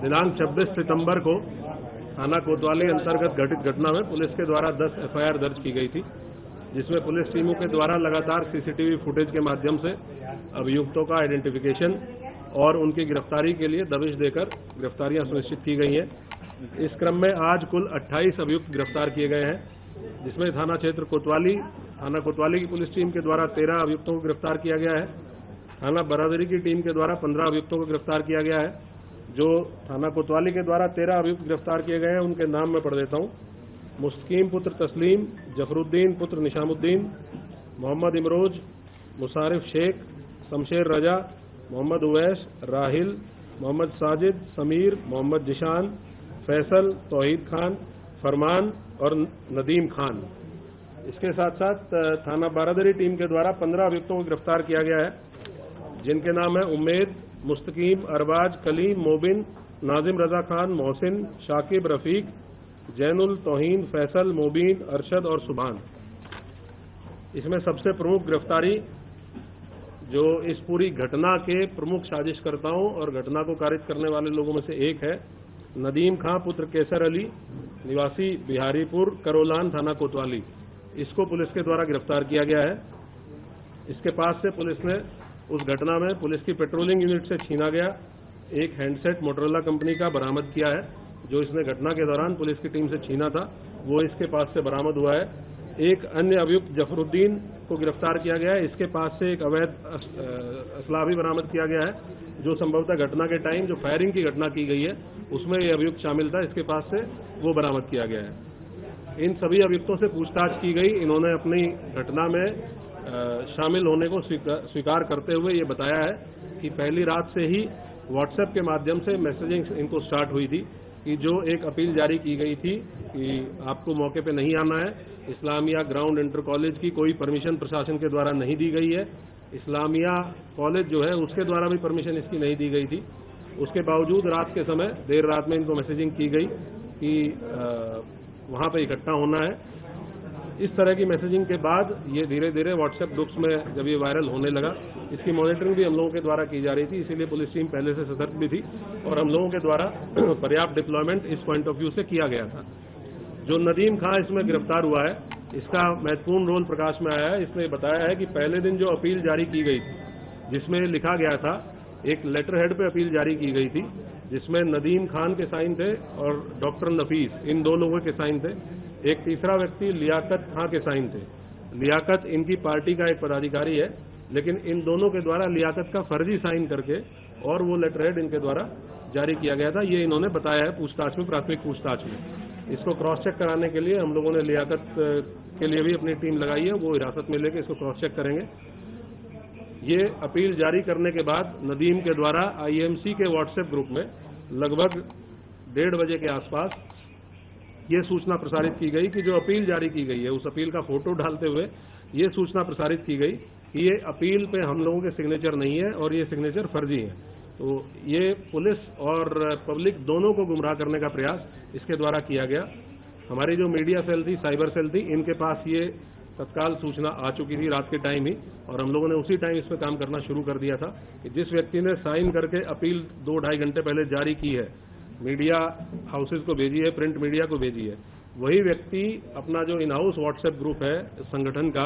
दिनांक 26 सितंबर को थाना कोतवाली अंतर्गत घटित घटना में पुलिस के द्वारा 10 एफआईआर दर्ज की गई थी, जिसमें पुलिस टीमों के द्वारा लगातार सीसीटीवी फुटेज के माध्यम से अभियुक्तों का आइडेंटिफिकेशन और उनकी गिरफ्तारी के लिए दबिश देकर गिरफ्तारियां सुनिश्चित की गई हैं। इस क्रम में आज कुल 28 अभियुक्त गिरफ्तार किए गए हैं, जिसमें थाना कोतवाली की पुलिस टीम के द्वारा 13 अभियुक्तों को गिरफ्तार किया गया है। थाना बरादरी की टीम के द्वारा 15 अभियुक्तों को गिरफ्तार किया गया है। जो थाना कोतवाली के द्वारा 13 अभियुक्त गिरफ्तार किए गए हैं, उनके नाम मैं पढ़ देता हूं। मुस्तकीम पुत्र तस्लीम, जफरुद्दीन पुत्र निशामुद्दीन, मोहम्मद इमरोज, मुसारिफ शेख, शमशेर रजा, मोहम्मद उवैस, राहिल, मोहम्मद साजिद, समीर, मोहम्मद जिशान, फैसल, तौहीद खान, फरमान और नदीम खान। इसके साथ साथ थाना बारादरी टीम के द्वारा 15 अभियुक्तों को गिरफ्तार किया गया है, जिनके नाम है उम्मेद, मुस्तकीम, अरबाज, कलीम, मोबिन, नाजिम रजा खान, मोहसिन, शाकिब, रफीक, जैनुल, तौहीन, फैसल, मोबीन, अरशद और सुभान। इसमें सबसे प्रमुख गिरफ्तारी जो इस पूरी घटना के प्रमुख साजिशकर्ताओं और घटना को कारित करने वाले लोगों में से एक है नदीम खां पुत्र केसर अली, निवासी बिहारीपुर, करोलान, थाना कोतवाली। इसको पुलिस के द्वारा गिरफ्तार किया गया है। इसके पास से पुलिस ने उस घटना में पुलिस की पेट्रोलिंग यूनिट से छीना गया एक हैंडसेट मोटरोला कंपनी का बरामद किया है, जो इसने घटना के दौरान पुलिस की टीम से छीना था, वो इसके पास से बरामद हुआ है। एक अन्य अभियुक्त जफरुद्दीन को गिरफ्तार किया गया है। इसके पास से एक अवैध असला भी बरामद किया गया है, जो संभवतः घटना के टाइम जो फायरिंग की घटना की गई है उसमें ये अभियुक्त शामिल था। इसके पास से वो बरामद किया गया है। इन सभी अभियुक्तों से पूछताछ की गई। इन्होंने अपनी घटना में शामिल होने को स्वीकार करते हुए ये बताया है कि पहली रात से ही व्हाट्सएप के माध्यम से मैसेजिंग इनको स्टार्ट हुई थी कि जो एक अपील जारी की गई थी कि आपको मौके पे नहीं आना है। इस्लामिया ग्राउंड इंटर कॉलेज की कोई परमिशन प्रशासन के द्वारा नहीं दी गई है। इस्लामिया कॉलेज जो है उसके द्वारा भी परमिशन इसकी नहीं दी गई थी। उसके बावजूद रात के समय देर रात में इनको मैसेजिंग की गई कि वहाँ पे इकट्ठा होना है। इस तरह की मैसेजिंग के बाद ये धीरे धीरे व्हाट्सएप ग्रुप्स में जब ये वायरल होने लगा, इसकी मॉनिटरिंग भी हम लोगों के द्वारा की जा रही थी। इसीलिए पुलिस टीम पहले से सतर्क भी थी और हम लोगों के द्वारा पर्याप्त डिप्लॉयमेंट इस पॉइंट ऑफ व्यू से किया गया था। जो नदीम खां इसमें गिरफ्तार हुआ है, इसका महत्वपूर्ण रोल प्रकाश में आया है। इसने बताया है कि पहले दिन जो अपील जारी की गई थी, जिसमें लिखा गया था, एक लेटर हेड पे अपील जारी की गई थी, जिसमें नदीम खान के साइन थे और डॉक्टर नफीस, इन दो लोगों के साइन थे। एक तीसरा व्यक्ति लियाकत खां के साइन थे। लियाकत इनकी पार्टी का एक पदाधिकारी है, लेकिन इन दोनों के द्वारा लियाकत का फर्जी साइन करके और वो लेटर हेड इनके द्वारा जारी किया गया था। ये इन्होंने बताया है पूछताछ में, प्राथमिक पूछताछ में। इसको क्रॉस चेक कराने के लिए हम लोगों ने लियाकत के लिए भी अपनी टीम लगाई है, वो हिरासत में लेकर इसको क्रॉस चेक करेंगे। ये अपील जारी करने के बाद नदीम के द्वारा आईएमसी के व्हाट्सएप ग्रुप में लगभग 1:30 बजे के आसपास ये सूचना प्रसारित की गई कि जो अपील जारी की गई है, उस अपील का फोटो डालते हुए ये सूचना प्रसारित की गई कि ये अपील पे हम लोगों के सिग्नेचर नहीं है और ये सिग्नेचर फर्जी है। तो ये पुलिस और पब्लिक दोनों को गुमराह करने का प्रयास इसके द्वारा किया गया। हमारी जो मीडिया सेल थी, साइबर सेल थी, इनके पास ये तत्काल सूचना आ चुकी थी रात के टाइम ही, और हम लोगों ने उसी टाइम इस पर काम करना शुरू कर दिया था कि जिस व्यक्ति ने साइन करके अपील 2-2.5 घंटे पहले जारी की है, मीडिया हाउसेज को भेजी है, प्रिंट मीडिया को भेजी है, वही व्यक्ति अपना जो इन हाउस व्हाट्सएप ग्रुप है संगठन का,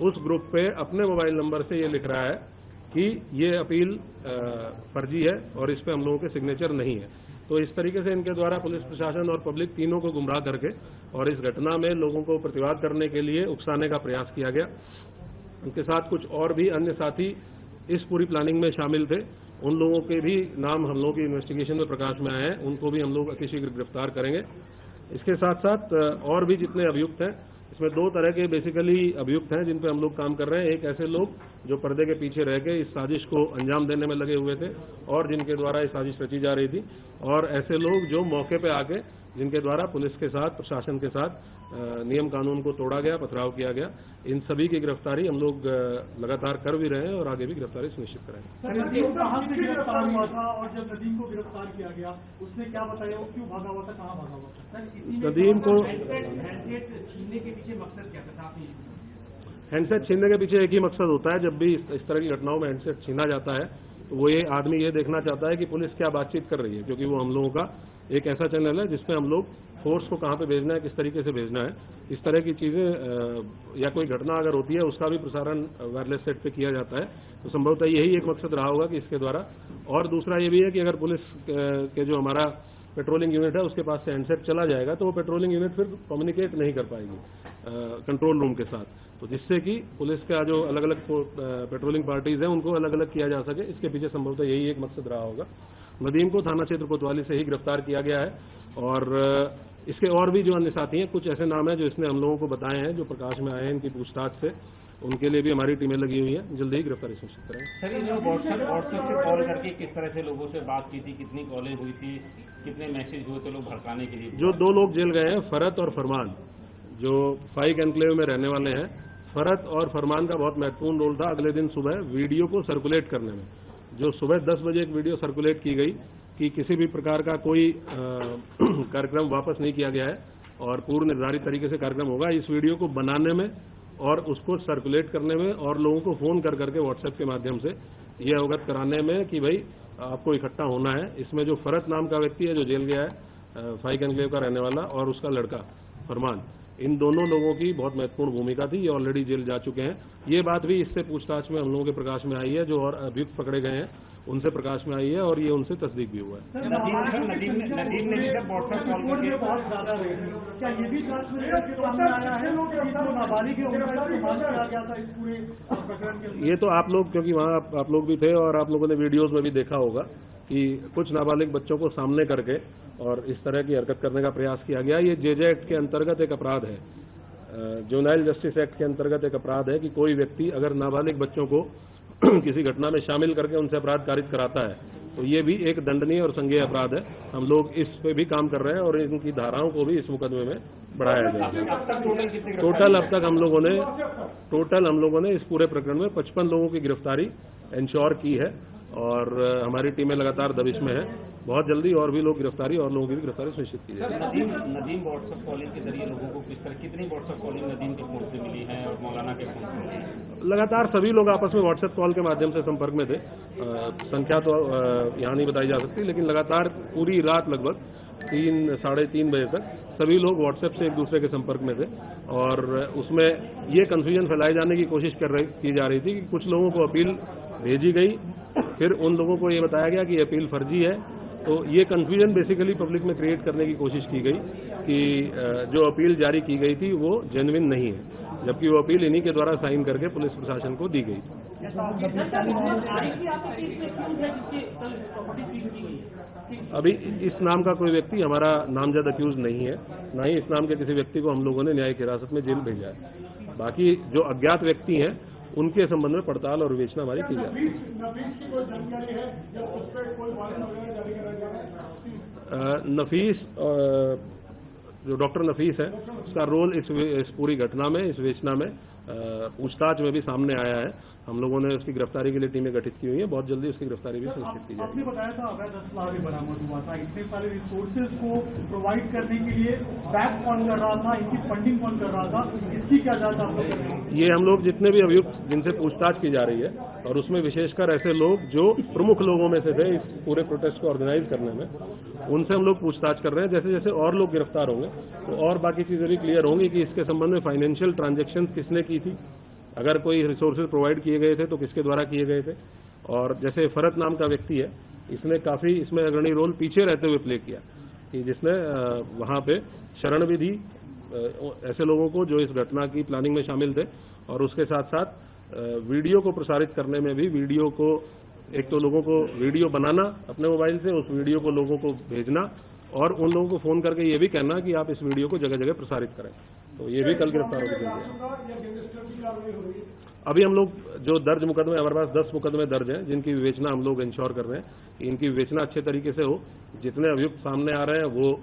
उस ग्रुप पे अपने मोबाइल नंबर से ये लिख रहा है कि ये अपील फर्जी है और इस पे हम लोगों के सिग्नेचर नहीं है। तो इस तरीके से इनके द्वारा पुलिस प्रशासन और पब्लिक तीनों को गुमराह करके और इस घटना में लोगों को प्रतिवाद करने के लिए उकसाने का प्रयास किया गया। उनके साथ कुछ और भी अन्य साथी इस पूरी प्लानिंग में शामिल थे। उन लोगों के भी नाम हम लोगों की इन्वेस्टिगेशन में प्रकाश में आए हैं, उनको भी हम लोग अतिशीघ्र गिरफ्तार करेंगे। इसके साथ साथ और भी जितने अभियुक्त हैं, इसमें 2 तरह के बेसिकली अभियुक्त हैं जिन पे हम लोग काम कर रहे हैं। एक ऐसे लोग जो पर्दे के पीछे रह के इस साजिश को अंजाम देने में लगे हुए थे और जिनके द्वारा ये साजिश रची जा रही थी, और ऐसे लोग जो मौके पे आके जिनके द्वारा पुलिस के साथ, प्रशासन के साथ नियम कानून को तोड़ा गया, पथराव किया गया। इन सभी की गिरफ्तारी हम लोग लगातार कर भी रहे हैं और आगे भी गिरफ्तारी सुनिश्चित कराएंगे। कहाँ से गिरफ्तार हुआ था और जब नदीम को गिरफ्तार किया गया उसने क्या बताया, वो क्यों भागा हुआ था, कहाँ भागा हुआ था? नदीम को हैंडसेट छीनने के पीछे मकसद क्या था? हैंडसेट छीनने के पीछे एक ही मकसद होता है, जब भी इस तरह की घटनाओं में हैंडसेट छीना जाता है वो ये आदमी ये देखना चाहता है कि पुलिस क्या बातचीत कर रही है, क्योंकि वो हम लोगों का एक ऐसा चैनल है जिसमें हम लोग फोर्स को कहाँ पे भेजना है, किस तरीके से भेजना है, इस तरह की चीज़ें या कोई घटना अगर होती है उसका भी प्रसारण वायरलेस सेट पे किया जाता है। तो संभवतः यही एक मकसद रहा होगा कि इसके द्वारा। और दूसरा ये भी है कि अगर पुलिस के जो हमारा पेट्रोलिंग यूनिट है उसके पास से हैंडसेट चला जाएगा तो वो पेट्रोलिंग यूनिट फिर कम्युनिकेट नहीं कर पाएगी कंट्रोल रूम के साथ, तो जिससे कि पुलिस का जो अलग अलग पेट्रोलिंग पार्टीज हैं उनको अलग अलग किया जा सके। इसके पीछे संभवतः यही एक मकसद रहा होगा। नदीम को थाना क्षेत्र कोतवाली से ही गिरफ्तार किया गया है और इसके और भी जो अन्य साथी हैं, कुछ ऐसे नाम हैं जो इसने हम लोगों को बताए हैं, जो प्रकाश में आए हैं इनकी पूछताछ से, उनके लिए भी हमारी टीमें लगी हुई हैं। जल्दी ही गिरफ्तारी सुनिश्चित करेंगे। सर, ये जो व्हाट्सएप से कॉल करके किस तरह से लोगों से बात की थी, कितनी कॉलें हुई थी, कितने मैसेज हुए थे लोग भड़काने के लिए? जो 2 लोग जेल गए हैं, फरत और फरमान, जो फाइक एनक्लेव में रहने वाले हैं, फरत और फरमान का बहुत महत्वपूर्ण रोल था अगले दिन सुबह वीडियो को सर्कुलेट करने में। जो सुबह 10 बजे एक वीडियो सर्कुलेट की गई कि किसी भी प्रकार का कोई कार्यक्रम वापस नहीं किया गया है और पूर्व निर्धारित तरीके से कार्यक्रम होगा, इस वीडियो को बनाने में और उसको सर्कुलेट करने में और लोगों को फोन कर करके व्हाट्सएप के माध्यम से ये अवगत कराने में कि भाई आपको इकट्ठा होना है। इसमें जो फरत नाम का व्यक्ति है जो जेल गया है, फाइक एनक्लेव का रहने वाला, और उसका लड़का फरमान, इन दोनों लोगों की बहुत महत्वपूर्ण भूमिका थी। ये ऑलरेडी जेल जा चुके हैं। ये बात भी इससे पूछताछ में हम लोगों के प्रकाश में आई है, जो और अभियुक्त पकड़े गए हैं उनसे प्रकाश में आई है और ये उनसे तस्दीक भी हुआ है। नदीम ने जब व्हाट्सएप कॉल करके बहुत ज्यादा रहे, क्या ये भी जांच में सामने आया है कि जो नाबालिग है उनका इस्तेमाल किया गया था इस पूरे प्रकरण के? ये तो आप लोग, क्योंकि वहाँ आप लोग भी थे और आप लोगों ने वीडियोज में भी देखा होगा कि कुछ नाबालिग बच्चों को सामने करके और इस तरह की हरकत करने का प्रयास किया गया। ये जेजे एक्ट के अंतर्गत एक अपराध है, जुवेनाइल जस्टिस एक्ट के अंतर्गत एक अपराध है कि कोई व्यक्ति अगर नाबालिग बच्चों को किसी घटना में शामिल करके उनसे अपराध कारित कराता है तो ये भी एक दंडनीय और संज्ञेय अपराध है। हम लोग इस पे भी काम कर रहे हैं और इनकी धाराओं को भी इस मुकदमे में बढ़ाया जाएगा। टोटल अब तक हम लोगों ने इस पूरे प्रकरण में 55 लोगों की गिरफ्तारी इंश्योर की है और हमारी टीमें लगातार दबिश में है। बहुत जल्दी और भी लोग गिरफ्तारी और लोगों की भी गिरफ्तारी सुनिश्चित की जाएगी। नदीम व्हाट्सएप कॉलिंग के जरिए लोगों को किस तरह, कितनी व्हाट्सएप कॉलिंग नदीम के फोन से मिली है और मौलाना के फोन से मिली है? लगातार सभी लोग आपस में व्हाट्सएप कॉल के माध्यम से संपर्क में थे। संख्या तो यहाँ नहीं बताई जा सकती, लेकिन लगातार पूरी रात लगभग 3 साढ़े 3 बजे तक सभी लोग व्हाट्सएप से एक दूसरे के संपर्क में थे और उसमें ये कंफ्यूजन फैलाए जाने की कोशिश की जा रही थी कि कुछ लोगों को अपील भेजी गई, फिर उन लोगों को ये बताया गया कि अपील फर्जी है। तो ये कंफ्यूजन बेसिकली पब्लिक में क्रिएट करने की कोशिश की गई कि जो अपील जारी की गई थी वो जेन्युइन नहीं है, जबकि वो अपील इन्हीं के द्वारा साइन करके पुलिस प्रशासन को दी गई। अभी इस नाम का कोई व्यक्ति हमारा नामजद अक्यूज नहीं है, ना ही इस नाम के किसी व्यक्ति को हम लोगों ने न्यायिक हिरासत में जेल भेजा है। बाकी जो अज्ञात व्यक्ति हैं उनके संबंध में पड़ताल और विवेचना हमारी की जाती है। नफीस, जो डॉक्टर नफीस है, उसका रोल इस पूरी घटना में, इस विवेचना में, पूछताछ में भी सामने आया है। हम लोगों ने उसकी गिरफ्तारी के लिए टीमें गठित की हुई है। बहुत जल्दी उसकी गिरफ्तारी भी सुनिश्चित की जाएगी। आपने बताया था अवैध असला भी बरामद हुआ था, इतने सारे रिसोर्सेज को प्रोवाइड करने के लिए बैक कौन कर रहा था, इनकी फंडिंग कौन कर रहा था, इसकी क्या जांच आप लोग कर रहे हैं? ये हम लोग जितने भी अभियुक्त जिनसे पूछताछ की जा रही है और उसमें विशेषकर ऐसे लोग जो प्रमुख लोगों में से थे इस पूरे प्रोटेस्ट को ऑर्गेनाइज करने में, उनसे हम लोग पूछताछ कर रहे हैं। जैसे जैसे और लोग गिरफ्तार होंगे तो और बाकी चीजें भी क्लियर होंगी कि इसके संबंध में फाइनेंशियल ट्रांजैक्शन किसने की थी, अगर कोई रिसोर्सेज प्रोवाइड किए गए थे तो किसके द्वारा किए गए थे। और जैसे फरत नाम का व्यक्ति है, इसने काफी इसमें अग्रणी रोल पीछे रहते हुए प्ले किया कि जिसने वहां पे शरण भी दी ऐसे लोगों को जो इस घटना की प्लानिंग में शामिल थे, और उसके साथ साथ वीडियो को प्रसारित करने में भी, वीडियो को, एक तो लोगों को वीडियो बनाना अपने मोबाइल से, उस वीडियो को लोगों को भेजना और उन लोगों को फोन करके ये भी कहना कि आप इस वीडियो को जगह जगह प्रसारित करें। तो ये भी कल गिरफ्तार होकर गए। अभी हम लोग जो दर्ज मुकदमे, हमारे पास 10 मुकदमे दर्ज हैं जिनकी विवेचना हम लोग इंश्योर कर रहे हैं कि इनकी विवेचना अच्छे तरीके से हो। जितने अभियुक्त सामने आ रहे हैं वो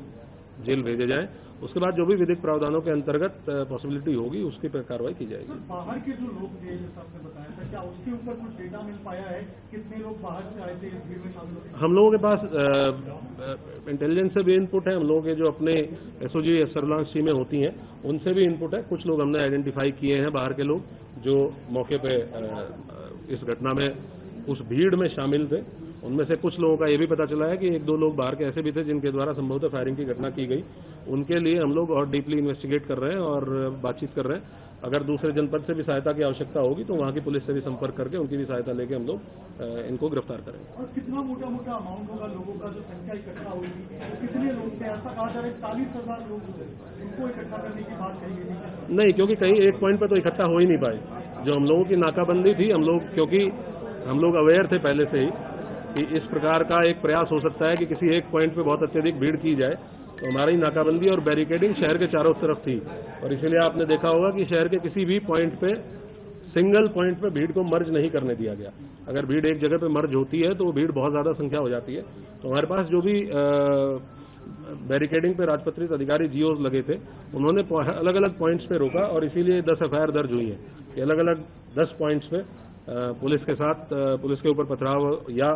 जेल भेजे जाएं। उसके बाद जो भी विधिक प्रावधानों के अंतर्गत पॉसिबिलिटी होगी उसकी पर कार्रवाई की जाएगी। बाहर के जो लोग थे, जैसा आपने बताया था, क्या उसके ऊपर कुछ डेटा मिल पाया है? कितने लोग बाहर से आए थे इस भीड़ में शामिल हुए? हम लोगों के पास इंटेलिजेंस से भी इनपुट है, हम लोगों के जो अपने एसओजी सर्विलांस टीमें होती हैं उनसे भी इनपुट है। कुछ लोग हमने आइडेंटिफाई किए हैं बाहर के लोग जो मौके पे इस घटना में उस भीड़ में शामिल थे। उनमें से कुछ लोगों का ये भी पता चला है कि एक दो लोग बाहर के ऐसे भी थे जिनके द्वारा संभवतः फायरिंग की घटना की गई। उनके लिए हम लोग और डीपली इन्वेस्टिगेट कर रहे हैं और बातचीत कर रहे हैं। अगर दूसरे जनपद से भी सहायता की आवश्यकता होगी तो वहां की पुलिस से भी संपर्क करके उनकी भी सहायता लेके हम लोग इनको गिरफ्तार करेंगे। और कितना मोटा मोटा अमाउंट होगा लोगों का जो संख्या इकट्ठा होगी, तो कितने लोग थे? ऐसा कहा जा रहा है 40,000 लोग उनको इकट्ठा करने की बात कही गई। नहीं, क्योंकि कहीं एक पॉइंट पे तो इकट्ठा हो ही नहीं पाए। जो हम लोगों की नाकाबंदी थी, हम लोग क्योंकि हम लोग अवेयर थे पहले से ही कि इस प्रकार का एक प्रयास हो सकता है कि किसी एक पॉइंट पे बहुत अत्यधिक भीड़ की जाए, तो हमारी नाकाबंदी और बैरिकेडिंग शहर के चारों तरफ थी। और इसीलिए आपने देखा होगा कि शहर के किसी भी पॉइंट पे, सिंगल पॉइंट पे भीड़ को मर्ज नहीं करने दिया गया। अगर भीड़ एक जगह पे मर्ज होती है तो वो भीड़ बहुत ज्यादा संख्या हो जाती है। तो हमारे पास जो भी बैरिकेडिंग पे राजपत्रित अधिकारी जीओज लगे थे, उन्होंने अलग अलग पॉइंट्स पे रोका और इसीलिए 10 एफआईआर दर्ज हुई है कि अलग अलग 10 पॉइंट्स पे पुलिस के साथ पुलिस के ऊपर पथराव या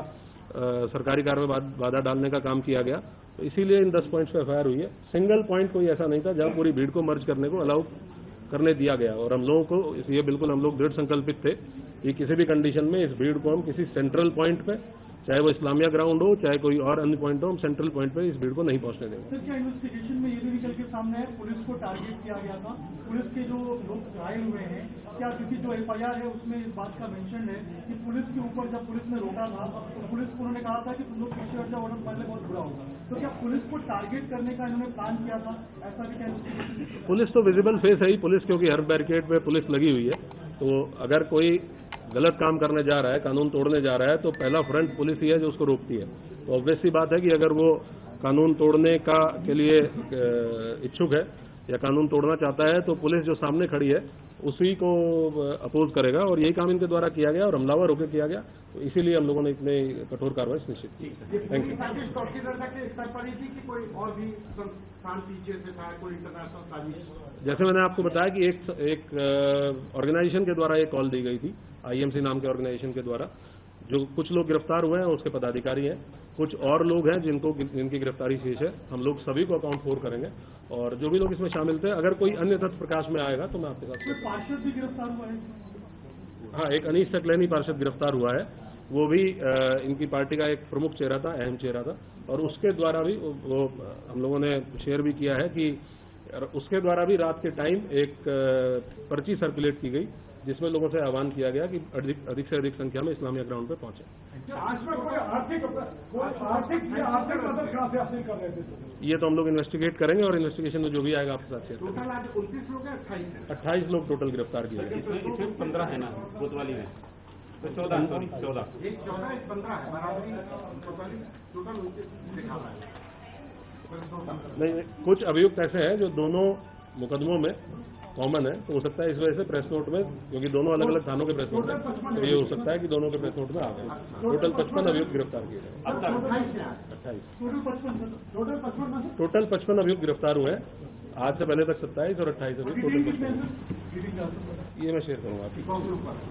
सरकारी कार्य में बाधा डालने का काम किया गया। तो इसीलिए इन 10 पॉइंट्स पे एफआईआर हुई है। सिंगल पॉइंट कोई ऐसा नहीं था जहां पूरी भीड़ को मर्ज करने को अलाउ करने दिया गया। और हम लोगों को इसलिए बिल्कुल हम लोग दृढ़ संकल्पित थे कि किसी भी कंडीशन में इस भीड़ को हम किसी सेंट्रल पॉइंट पे, चाहे वो इस्लामिया ग्राउंड हो चाहे कोई और अन्य पॉइंट हो, हम सेंट्रल पॉइंट पे इस भीड़ को नहीं पहुंचने देंगे। सर, क्या इन्वेस्टिगेशन में ये भी निकल के सामने है पुलिस को टारगेट किया गया था? पुलिस के जो लोग घायल हुए हैं, क्या किसी जो एफआईआर है उसमें इस बात का मेंशन है कि पुलिस के ऊपर जब पुलिस ने रोका था तो पुलिस को उन्होंने कहा था कि तुम लोग पीछे हट जाओ वरना पहले बहुत बुरा होगा। तो क्या पुलिस को टारगेट करने का इन्होंने प्लान किया था? ऐसा भी क्या? पुलिस तो विजिबल फेस है ही पुलिस, क्योंकि हर बैरिकेड पे पुलिस लगी हुई है। तो अगर कोई गलत काम करने जा रहा है, कानून तोड़ने जा रहा है, तो पहला फ्रंट पुलिस ही है जो उसको रोकती है। तो ऑब्वियस सी बात है कि अगर वो कानून तोड़ने का के लिए इच्छुक है या कानून तोड़ना चाहता है तो पुलिस जो सामने खड़ी है उसी को अपोज करेगा। और यही काम इनके द्वारा किया गया और हमलावर होकर किया गया। तो इसीलिए हम लोगों ने इतने कठोर कार्रवाई सुनिश्चित की। Thank you. जैसे मैंने आपको बताया कि एक ऑर्गेनाइजेशन के द्वारा एक कॉल दी गई थी, आईएमसी नाम के ऑर्गेनाइजेशन के द्वारा। जो कुछ लोग गिरफ्तार हुए हैं उसके पदाधिकारी हैं, कुछ और लोग हैं जिनकी गिरफ्तारी शेष है। हम लोग सभी को अकाउंट 4 करेंगे और जो भी लोग इसमें शामिल थे, अगर कोई अन्य तथ्य प्रकाश में आएगा तो मैं आपके साथ। पार्षद भी गिरफ्तार हुआ है? हाँ, एक अनीश सकलैनी पार्षद गिरफ्तार हुआ है। वो भी इनकी पार्टी का एक प्रमुख चेहरा था, अहम चेहरा था। और उसके द्वारा भी वो हम लोगों ने शेयर भी किया है कि उसके द्वारा भी रात के टाइम एक पर्ची सर्कुलेट की गई जिसमें लोगों से आह्वान किया गया कि अधिक से अधिक संख्या में इस्लामिया ग्राउंड पे पहुंचे। ये तो हम लोग इन्वेस्टिगेट करेंगे और इन्वेस्टिगेशन में जो भी आएगा आपके साथ शेयर करेंगे। 28 लोग टोटल गिरफ्तार किए गए। इसमें 15 है ना कोतवाली में, तो 14 सॉरी 14 नहीं, कुछ अभियुक्त ऐसे हैं जो दोनों मुकदमों में कॉमन है। तो हो सकता है इस वजह से प्रेस नोट में, क्योंकि दोनों अलग अलग थानों के प्रेस नोट है, तो ये हो सकता है कि दोनों के प्रेस नोट में आ गए। टोटल 55 अभियुक्त गिरफ्तार किए गए। 28 टोटल 55 अभियुक्त गिरफ्तार हुए हैं। आज से पहले तक 27 और 28 अभियुक्त टोटल 55। ये मैं शेयर करूंगा आपकी।